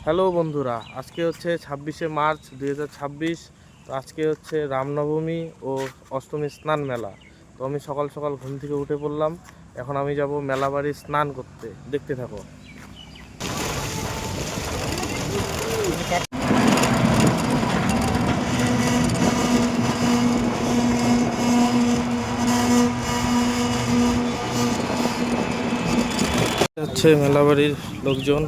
Hello বন্ধুরা, আজকে হচ্ছে 26শে মার্চ 2026। তো আজকে হচ্ছে রামনবমী ও অষ্টমী স্নান মেলা। তো আমি সকাল সকাল ঘুম থেকে উঠে পড়লাম। এখন আমি যাব মেলা বাড়ি স্নান করতে, দেখতে থাকো। হচ্ছে মেলা বাড়ির লোকজন।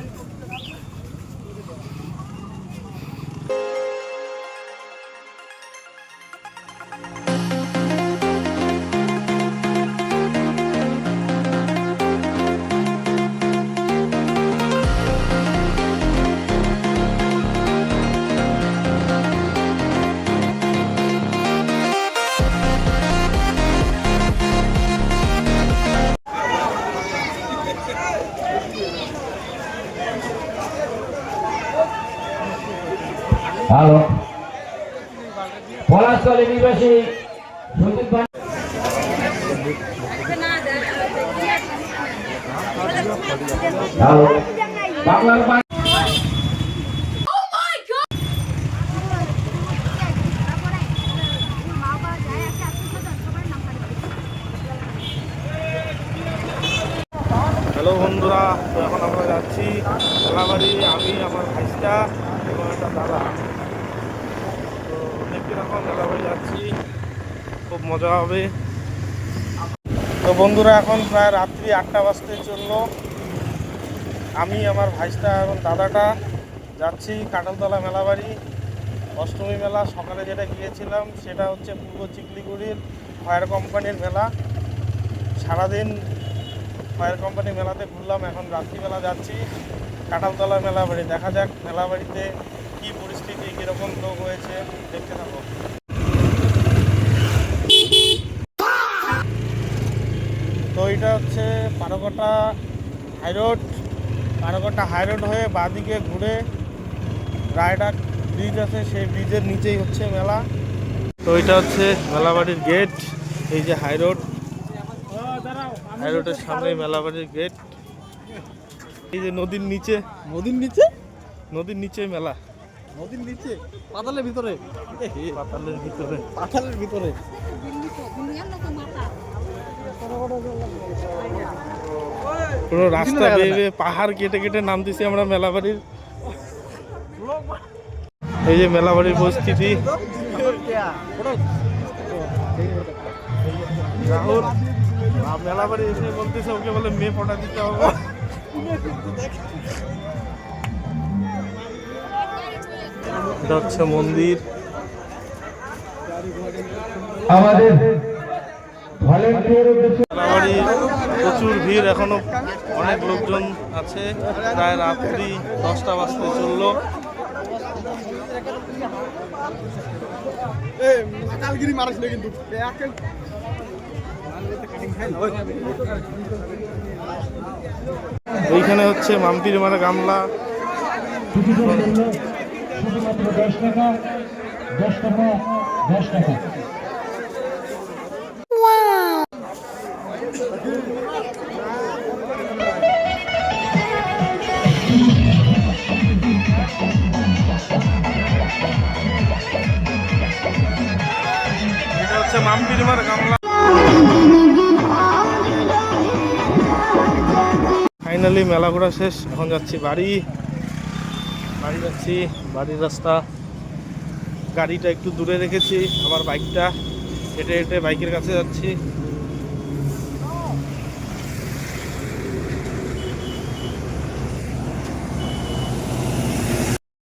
হ্যালো, পলাশতলী নিবাসী সন্দীপ ভাই। হ্যালো, বাংলার হ্যালো বন্ধুরা, তো এখন আমরা যাচ্ছি মেলাবাড়ি। আমি, আমার ভাইস্তা এবং একটা দাদা। তো দেখতে থাকো, মেলাবাড়ি যাচ্ছি, খুব মজা হবে। তো বন্ধুরা, এখন প্রায় রাত্রি 8টা বাজতে চললো। আমি, আমার ভাইস্তা এবং দাদাটা যাচ্ছি কাঁঠালতলা মেলাবাড়ি অষ্টমী মেলা। সকালে যেটা গিয়েছিলাম সেটা হচ্ছে পূর্ব চিকলিগুড়ির ফায়ার কোম্পানির মেলা। সারাদিন ফায়ার কোম্পানি মেলাতে ঘুরলাম। এখন রাত্রিবেলা যাচ্ছি কাঁঠালতলা মেলাবাড়ি। দেখা যাক মেলাবাড়িতে কী পরিস্থিতি, কীরকম লোক হয়েছে, দেখতে থাকো। তো এটা হচ্ছে পারকটা হাইরোড। পারকটা হাইরোড হয়ে বাঁদিকে ঘুরে রায়ডাক ব্রিজ আছে, সেই ব্রিজের নিচেই হচ্ছে মেলা। তো এটা হচ্ছে মেলাবাড়ির গেট। এই যে হাইরোড, হাইরোডের সামনে মেলাবাড়ির গেট। এই যে নদীর নিচে, নদীর নিচে নদীর নিচে মেলা। নদীর নিচে পাতালের ভিতরে, পাতালের ভিতরে, পাতালের ভিতরে। পুরো রাস্তা বেয়ে পাহাড় কেটে কেটে নামতেছি আমরা মেলাবাড়ির। এই যে মেলাবাড়ির পরিস্থিতি। রাহুল মেলাবাড়ি এসে বলতেছে ওকে বলে মেয়ে ফটা দিতে হবে। এটা হচ্ছে মন্দির। আমাদের মেলাবাড়ি প্রচুর ভিড়, এখনো অনেক লোকজন আছে। প্রায় রাত্রি 10টা বাজতে চললো। ওইখানে হচ্ছে মাম্পির মানে গামলা। 10 টাকা 10 টাকা 10 টাকা। এটা হচ্ছে মাম্পির মানে গামলা। ফাইনালি মেলা ঘোরা শেষ। এখন যাচ্ছি বাড়ি যাচ্ছি। বাড়ির রাস্তা, গাড়িটা একটু দূরে রেখেছি, আমার বাইকটা হেঁটে হেঁটে বাইকের কাছে যাচ্ছি।